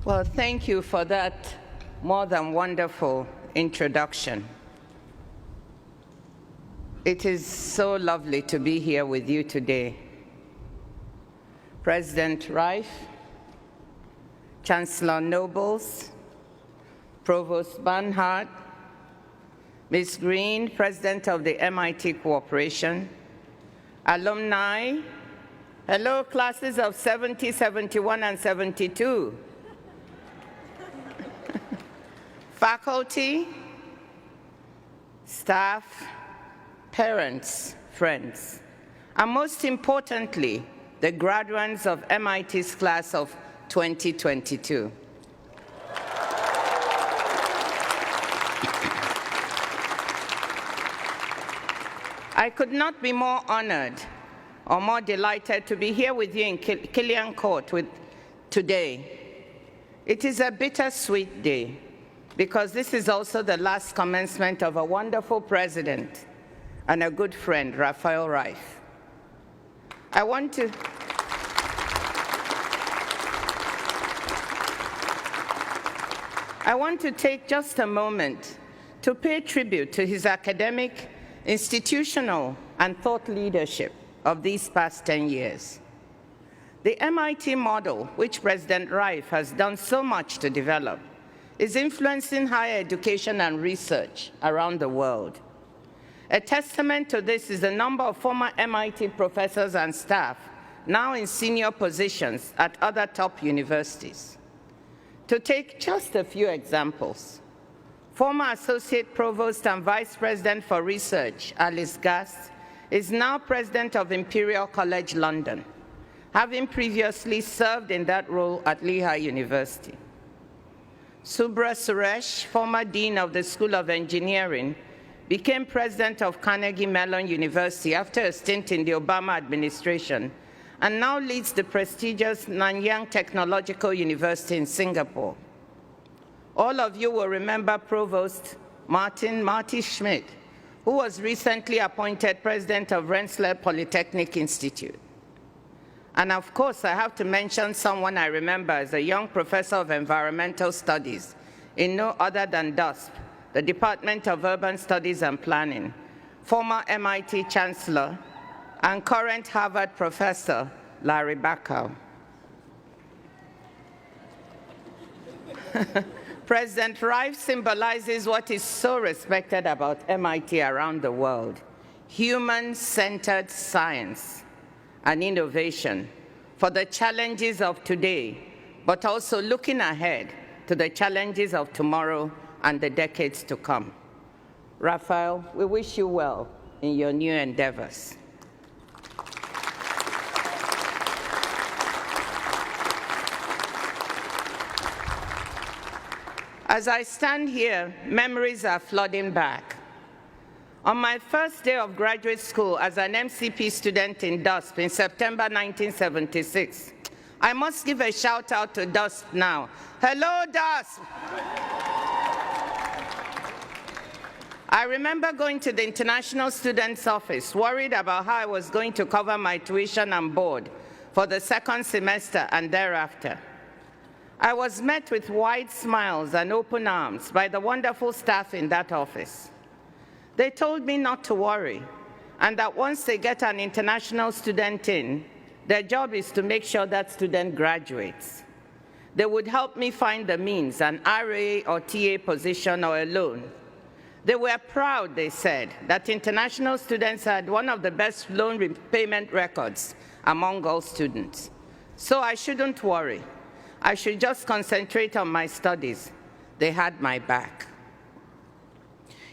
Well, thank you for that more than wonderful introduction. It is so lovely to be here with you today. President Rife, Chancellor Nobles, Provost Barnhart, Ms. Green, President of the MIT Corporation, alumni, hello classes of 70, 71, and 72, faculty, staff, parents, friends, and most importantly, the graduates of MIT's class of 2022. I could not be more honored or more delighted to be here with you in Killian Court today. It is a bittersweet day because this is also the last commencement of a wonderful president and a good friend, Raphael Rife. I want to take just a moment to pay tribute to his academic, institutional, and thought leadership of these past 10 years. The MIT model, which President Rife has done so much to develop, is influencing higher education and research around the world. A testament to this is the number of former MIT professors and staff now in senior positions at other top universities. To take just a few examples, former Associate Provost and Vice President for Research, Alice Gass, is now President of Imperial College London, having previously served in that role at Lehigh University. Subra Suresh, former Dean of the School of Engineering, became President of Carnegie Mellon University after a stint in the Obama administration, and now leads the prestigious Nanyang Technological University in Singapore. All of you will remember Provost Marty Schmidt, who was recently appointed President of Rensselaer Polytechnic Institute. And of course, I have to mention someone I remember as a young professor of environmental studies in no other than DUSP, the Department of Urban Studies and Planning, former MIT Chancellor, and current Harvard professor, Larry Bacow. President Rife symbolizes what is so respected about MIT around the world: human-centered science and innovation for the challenges of today, but also looking ahead to the challenges of tomorrow and the decades to come. Raphael, we wish you well in your new endeavors. As I stand here, memories are flooding back. On my first day of graduate school as an MCP student in DUSP in September 1976, I must give a shout out to DUSP now. Hello, DUSP! I remember going to the International Students Office, worried about how I was going to cover my tuition and board for the second semester and thereafter. I was met with wide smiles and open arms by the wonderful staff in that office. They told me not to worry, and that once they get an international student in, their job is to make sure that student graduates. They would help me find the means, an RA or TA position or a loan. They were proud, they said, that international students had one of the best loan repayment records among all students. So I shouldn't worry. I should just concentrate on my studies. They had my back.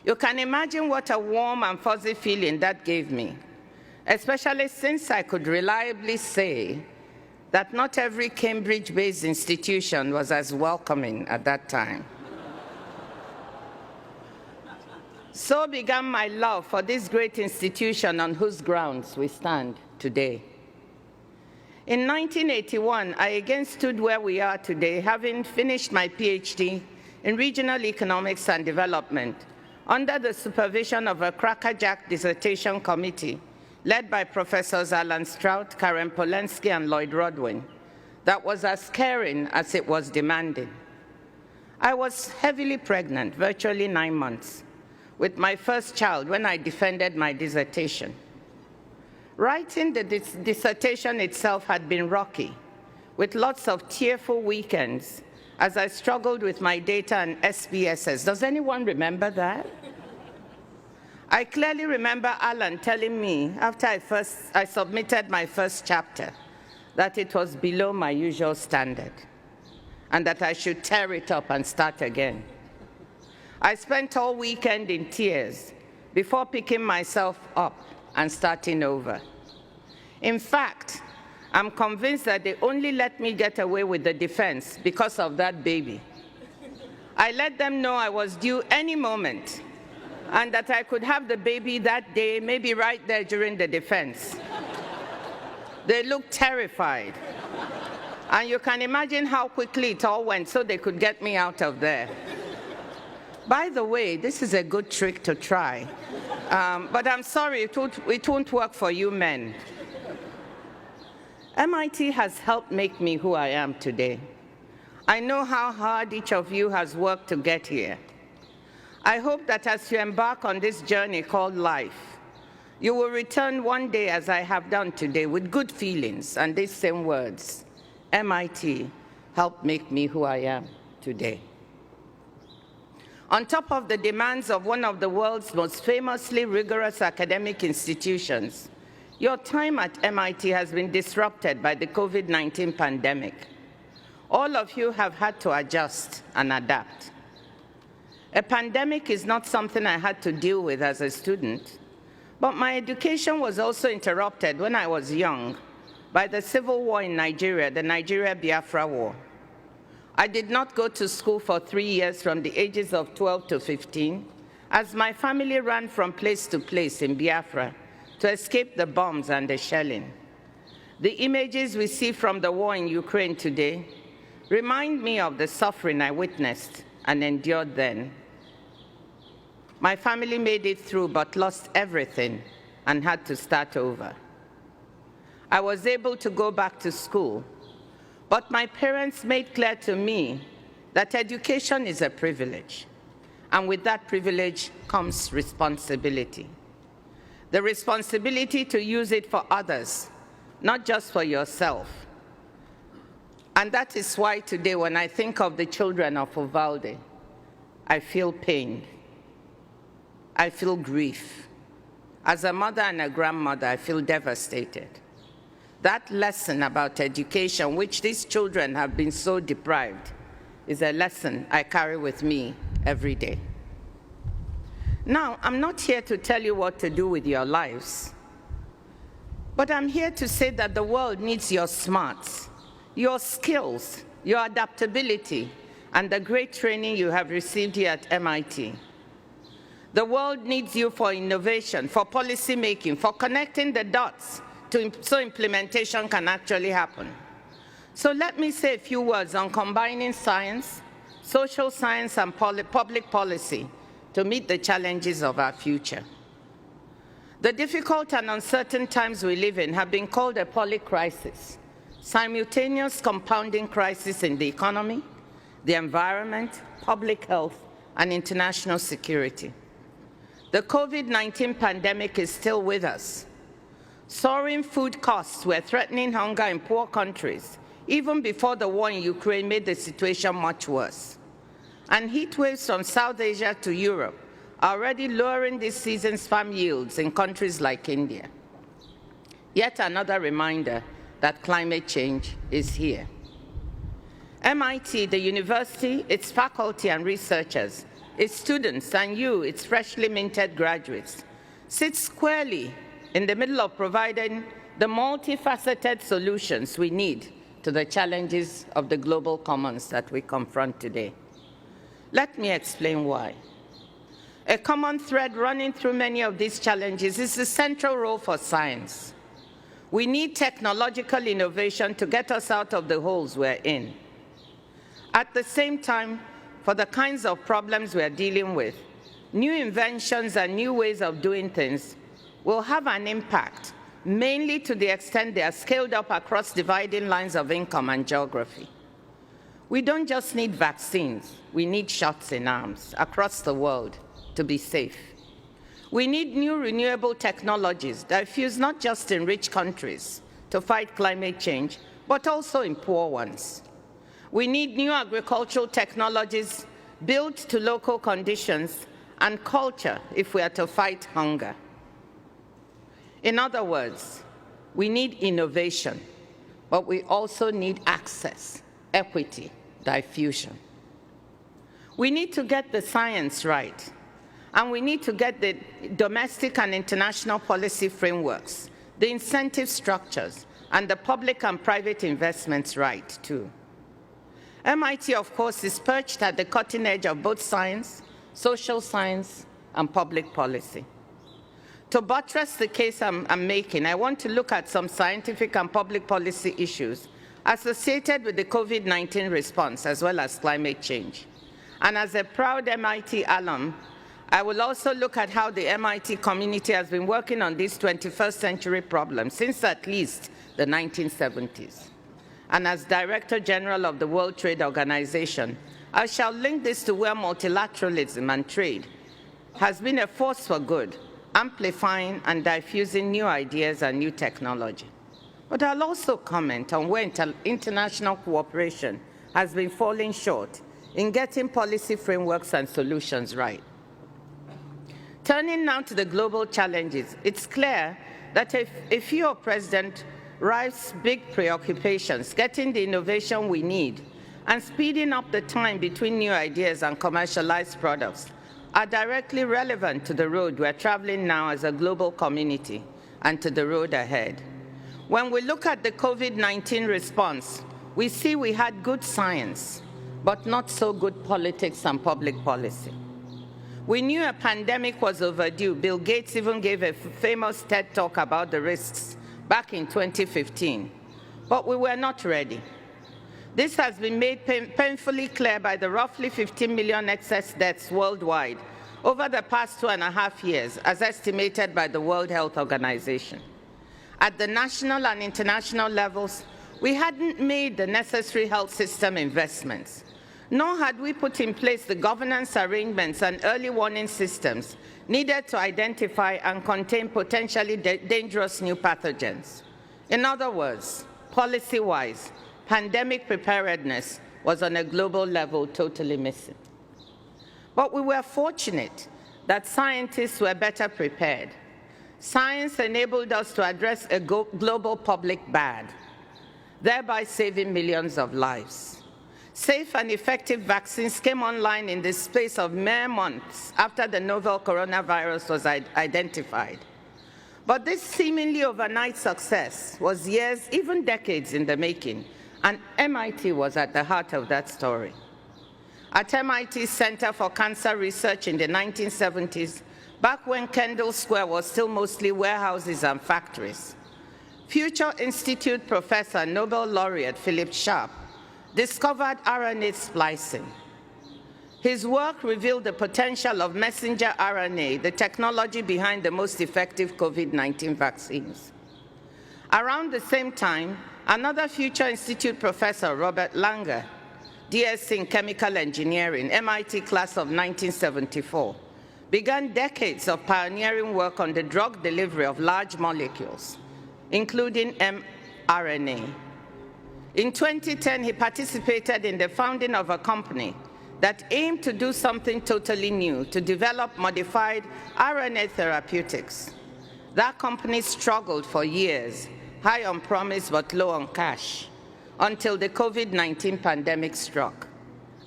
You can imagine what a warm and fuzzy feeling that gave me, especially since I could reliably say that not every Cambridge-based institution was as welcoming at that time. So began my love for this great institution on whose grounds we stand today. In 1981, I again stood where we are today, having finished my PhD in Regional Economics and Development under the supervision of a crackerjack dissertation committee led by Professors Alan Strout, Karen Polensky, and Lloyd Rodwin, that was as caring as it was demanding. I was heavily pregnant, virtually 9 months, with my first child when I defended my dissertation. Writing the dissertation itself had been rocky, with lots of tearful weekends as I struggled with my data and SPSS. Does anyone remember that? I clearly remember Alan telling me after I submitted my first chapter that it was below my usual standard and that I should tear it up and start again. I spent all weekend in tears before picking myself up and starting over. In fact, I'm convinced that they only let me get away with the defense because of that baby. I let them know I was due any moment and that I could have the baby that day, maybe right there during the defense. They looked terrified. And you can imagine how quickly it all went so they could get me out of there. By the way, this is a good trick to try. But I'm sorry, it won't work for you men. MIT has helped make me who I am today. I know how hard each of you has worked to get here. I hope that as you embark on this journey called life, you will return one day, as I have done today, with good feelings and these same words: MIT helped make me who I am today. On top of the demands of one of the world's most famously rigorous academic institutions, your time at MIT has been disrupted by the COVID-19 pandemic. All of you have had to adjust and adapt. A pandemic is not something I had to deal with as a student, but my education was also interrupted when I was young by the civil war in Nigeria, the Nigeria-Biafra War. I did not go to school for 3 years from the ages of 12 to 15, as my family ran from place to place in Biafra to escape the bombs and the shelling. The images we see from the war in Ukraine today remind me of the suffering I witnessed and endured then. My family made it through but lost everything and had to start over. I was able to go back to school, but my parents made clear to me that education is a privilege, and with that privilege comes responsibility. The responsibility to use it for others, not just for yourself. And that is why today, when I think of the children of Uvalde, I feel pain. I feel grief. As a mother and a grandmother, I feel devastated. That lesson about education, which these children have been so deprived, is a lesson I carry with me every day. Now, I'm not here to tell you what to do with your lives, but I'm here to say that the world needs your smarts, your skills, your adaptability, and the great training you have received here at MIT. The world needs you for innovation, for policy making, for connecting the dots so implementation can actually happen. So let me say a few words on combining science, social science, and public policy to meet the challenges of our future. The difficult and uncertain times we live in have been called a polycrisis, simultaneous compounding crisis in the economy, the environment, public health, and international security. The COVID-19 pandemic is still with us. Soaring food costs were threatening hunger in poor countries, even before the war in Ukraine made the situation much worse. And heat waves from South Asia to Europe are already lowering this season's farm yields in countries like India. Yet another reminder that climate change is here. MIT, the university, its faculty and researchers, its students, and you, its freshly minted graduates, sit squarely in the middle of providing the multifaceted solutions we need to the challenges of the global commons that we confront today. Let me explain why. A common thread running through many of these challenges is the central role for science. We need technological innovation to get us out of the holes we're in. At the same time, for the kinds of problems we're dealing with, new inventions and new ways of doing things will have an impact mainly to the extent they are scaled up across dividing lines of income and geography. We don't just need vaccines, we need shots in arms across the world to be safe. We need new renewable technologies that fuse not just in rich countries to fight climate change, but also in poor ones. We need new agricultural technologies built to local conditions and culture if we are to fight hunger. In other words, we need innovation, but we also need access, equity, diffusion. We need to get the science right, and we need to get the domestic and international policy frameworks, the incentive structures, and the public and private investments right, too. MIT, of course, is perched at the cutting edge of both science, social science, and public policy. To buttress the case I'm making, I want to look at some scientific and public policy issues associated with the COVID-19 response, as well as climate change. And as a proud MIT alum, I will also look at how the MIT community has been working on these 21st century problems since at least the 1970s. And as Director General of the World Trade Organization, I shall link this to where multilateralism and trade has been a force for good, amplifying and diffusing new ideas and new technology. But I'll also comment on where international cooperation has been falling short in getting policy frameworks and solutions right. Turning now to the global challenges, it's clear that if your President Rice's big preoccupations, getting the innovation we need, and speeding up the time between new ideas and commercialized products are directly relevant to the road we're traveling now as a global community and to the road ahead. When we look at the COVID-19 response, we see we had good science, but not so good politics and public policy. We knew a pandemic was overdue. Bill Gates even gave a famous TED talk about the risks back in 2015, but we were not ready. This has been made painfully clear by the roughly 15 million excess deaths worldwide over the past 2.5 years, as estimated by the World Health Organization. At the national and international levels, we hadn't made the necessary health system investments, nor had we put in place the governance arrangements and early warning systems needed to identify and contain potentially dangerous new pathogens. In other words, policy-wise, pandemic preparedness was on a global level totally missing. But we were fortunate that scientists were better prepared. Science enabled us to address a global public bad, thereby saving millions of lives. Safe and effective vaccines came online in the space of mere months after the novel coronavirus was identified. But this seemingly overnight success was years, even decades in the making, and MIT was at the heart of that story. At MIT's Center for Cancer Research in the 1970s, back when Kendall Square was still mostly warehouses and factories, future Institute professor, Nobel laureate Philip Sharp, discovered RNA splicing. His work revealed the potential of messenger RNA, the technology behind the most effective COVID-19 vaccines. Around the same time, another future Institute professor, Robert Langer, DSc in Chemical Engineering, MIT class of 1974, began decades of pioneering work on the drug delivery of large molecules, including mRNA. In 2010, he participated in the founding of a company that aimed to do something totally new, to develop modified RNA therapeutics. That company struggled for years, high on promise but low on cash, until the COVID-19 pandemic struck,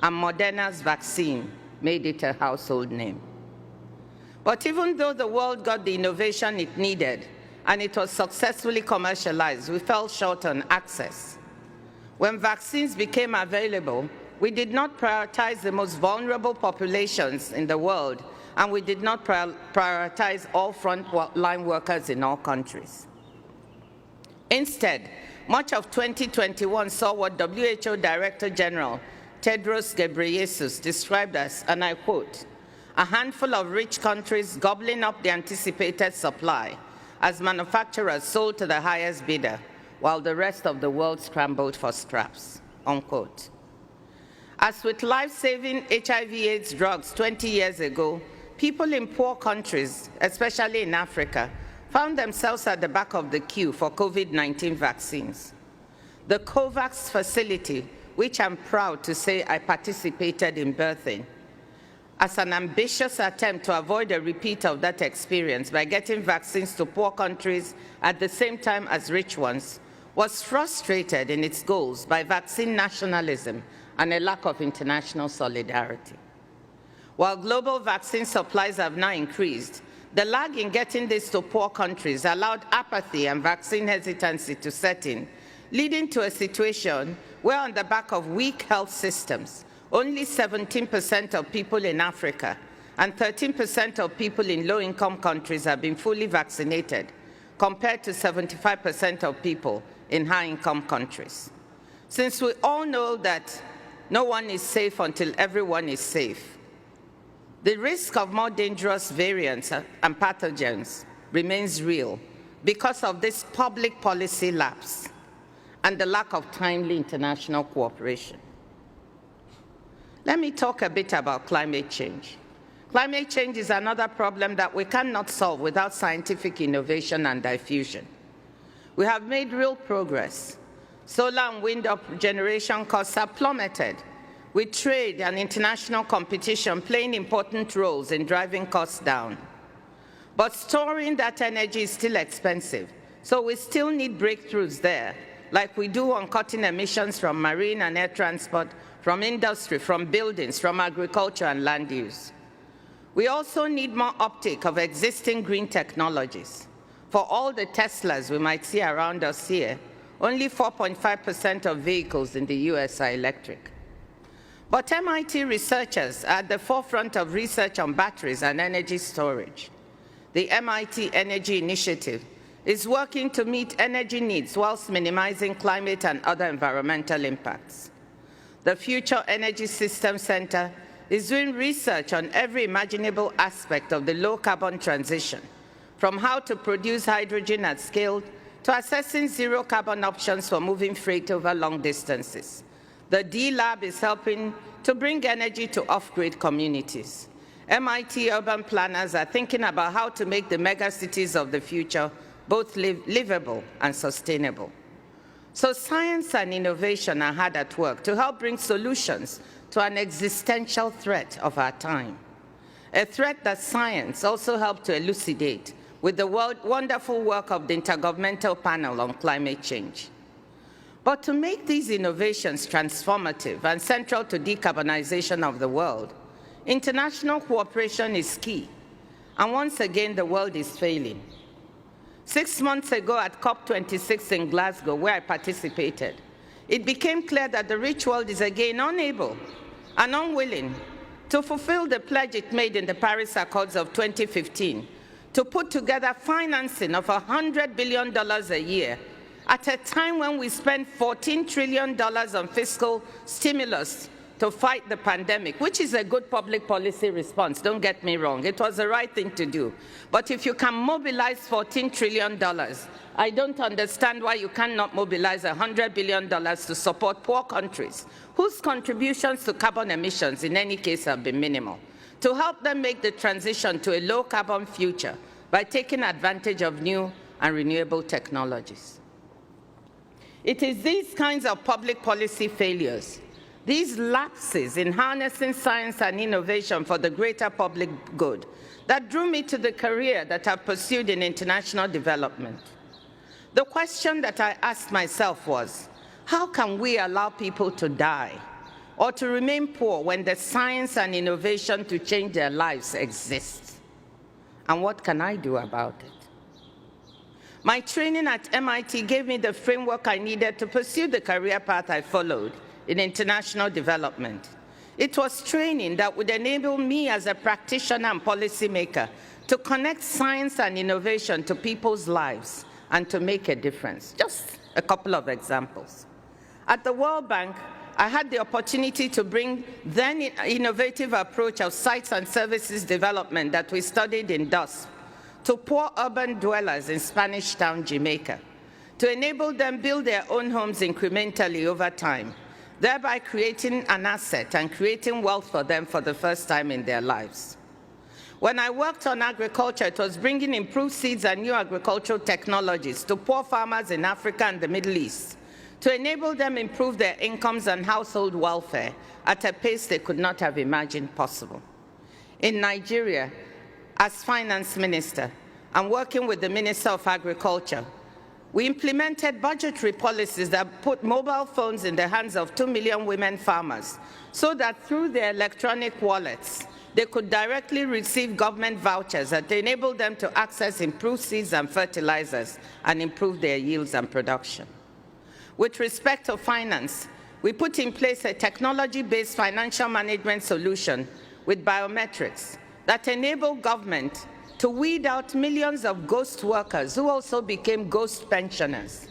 and Moderna's vaccine made it a household name. But even though the world got the innovation it needed, and it was successfully commercialized, we fell short on access. When vaccines became available, we did not prioritize the most vulnerable populations in the world, and we did not prioritize all frontline workers in all countries. Instead, much of 2021 saw what WHO Director General Tedros Ghebreyesus described as, and I quote, a handful of rich countries gobbling up the anticipated supply as manufacturers sold to the highest bidder, while the rest of the world scrambled for scraps, unquote. As with life-saving HIV/AIDS drugs 20 years ago, people in poor countries, especially in Africa, found themselves at the back of the queue for COVID-19 vaccines. The COVAX facility, which I'm proud to say I participated in birthing, as an ambitious attempt to avoid a repeat of that experience by getting vaccines to poor countries at the same time as rich ones, was frustrated in its goals by vaccine nationalism and a lack of international solidarity. While global vaccine supplies have now increased, the lag in getting this to poor countries allowed apathy and vaccine hesitancy to set in, leading to a situation where, on the back of weak health systems, only 17% of people in Africa and 13% of people in low-income countries have been fully vaccinated, compared to 75% of people in high-income countries. Since we all know that no one is safe until everyone is safe, the risk of more dangerous variants and pathogens remains real because of this public policy lapse and the lack of timely international cooperation. Let me talk a bit about climate change. Climate change is another problem that we cannot solve without scientific innovation and diffusion. We have made real progress. Solar and wind generation costs have plummeted, with trade and international competition playing important roles in driving costs down. But storing that energy is still expensive, so we still need breakthroughs there, like we do on cutting emissions from marine and air transport, from industry, from buildings, from agriculture and land use. We also need more uptake of existing green technologies. For all the Teslas we might see around us here, only 4.5% of vehicles in the US are electric. But MIT researchers are at the forefront of research on batteries and energy storage. The MIT Energy Initiative is working to meet energy needs whilst minimizing climate and other environmental impacts. The Future Energy Systems Center is doing research on every imaginable aspect of the low-carbon transition, from how to produce hydrogen at scale to assessing zero-carbon options for moving freight over long distances. The D-Lab is helping to bring energy to off-grid communities. MIT urban planners are thinking about how to make the megacities of the future both livable and sustainable. So science and innovation are hard at work to help bring solutions to an existential threat of our time, a threat that science also helped to elucidate with the wonderful work of the Intergovernmental Panel on Climate Change. But to make these innovations transformative and central to decarbonization of the world, international cooperation is key, and once again the world is failing. 6 months ago at COP26 in Glasgow, where I participated, it became clear that the rich world is again unable and unwilling to fulfill the pledge it made in the Paris Accords of 2015 to put together financing of $100 billion a year at a time when we spend $14 trillion on fiscal stimulus to fight the pandemic, which is a good public policy response, don't get me wrong. It was the right thing to do. But if you can mobilize $14 trillion, I don't understand why you cannot mobilize $100 billion to support poor countries whose contributions to carbon emissions in any case have been minimal, to help them make the transition to a low-carbon future by taking advantage of new and renewable technologies. It is these kinds of public policy failures, these lapses in harnessing science and innovation for the greater public good, that drew me to the career that I've pursued in international development. The question that I asked myself was, how can we allow people to die or to remain poor when the science and innovation to change their lives exists? And what can I do about it? My training at MIT gave me the framework I needed to pursue the career path I followed in international development. It was training that would enable me as a practitioner and policymaker to connect science and innovation to people's lives and to make a difference. Just a couple of examples. At the World Bank, I had the opportunity to bring then innovative approach of sites and services development that we studied in DUS to poor urban dwellers in Spanish Town, Jamaica, to enable them build their own homes incrementally over time, thereby creating an asset and creating wealth for them for the first time in their lives. When I worked on agriculture, it was bringing improved seeds and new agricultural technologies to poor farmers in Africa and the Middle East to enable them improve their incomes and household welfare at a pace they could not have imagined possible. In Nigeria, as finance minister, and working with the Minister of Agriculture, we implemented budgetary policies that put mobile phones in the hands of 2 million women farmers so that through their electronic wallets, they could directly receive government vouchers that enable them to access improved seeds and fertilizers and improve their yields and production. With respect to finance, we put in place a technology-based financial management solution with biometrics that enable government to weed out millions of ghost workers who also became ghost pensioners.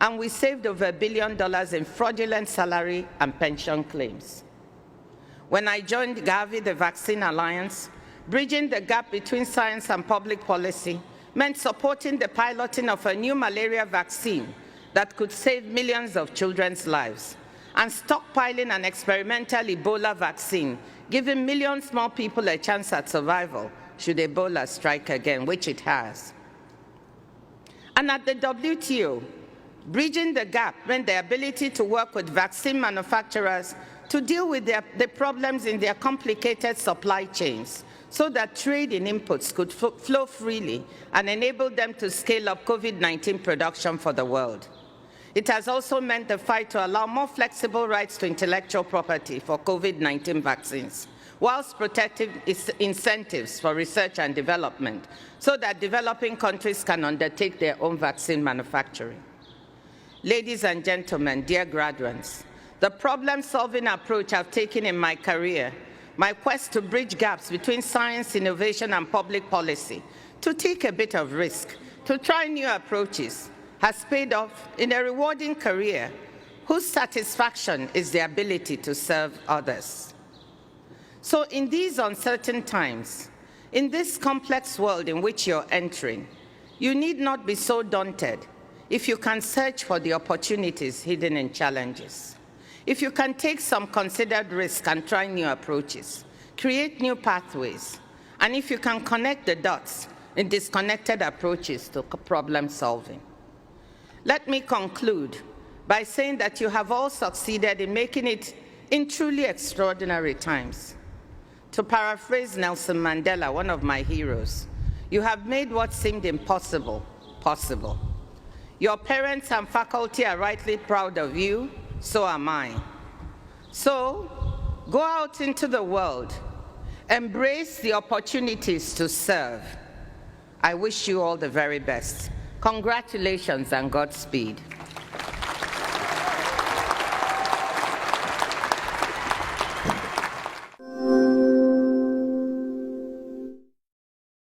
And we saved over $1 billion in fraudulent salary and pension claims. When I joined Gavi, the Vaccine Alliance, bridging the gap between science and public policy meant supporting the piloting of a new malaria vaccine that could save millions of children's lives, and stockpiling an experimental Ebola vaccine, giving millions more people a chance at survival should Ebola strike again, which it has. And at the WTO, bridging the gap meant the ability to work with vaccine manufacturers to deal with the problems in their complicated supply chains so that trade in inputs could flow freely and enable them to scale up COVID-19 production for the world. It has also meant the fight to allow more flexible rights to intellectual property for COVID-19 vaccines, whilst protecting incentives for research and development so that developing countries can undertake their own vaccine manufacturing. Ladies and gentlemen, dear graduates, the problem-solving approach I've taken in my career, my quest to bridge gaps between science, innovation, and public policy, to take a bit of risk, to try new approaches, has paid off in a rewarding career whose satisfaction is the ability to serve others. So in these uncertain times, in this complex world in which you're entering, you need not be so daunted if you can search for the opportunities hidden in challenges. If you can take some considered risk and try new approaches, create new pathways, and if you can connect the dots in disconnected approaches to problem solving. Let me conclude by saying that you have all succeeded in making it in truly extraordinary times. To paraphrase Nelson Mandela, one of my heroes, you have made what seemed impossible possible. Your parents and faculty are rightly proud of you, so am I. So, go out into the world, embrace the opportunities to serve. I wish you all the very best. Congratulations and Godspeed.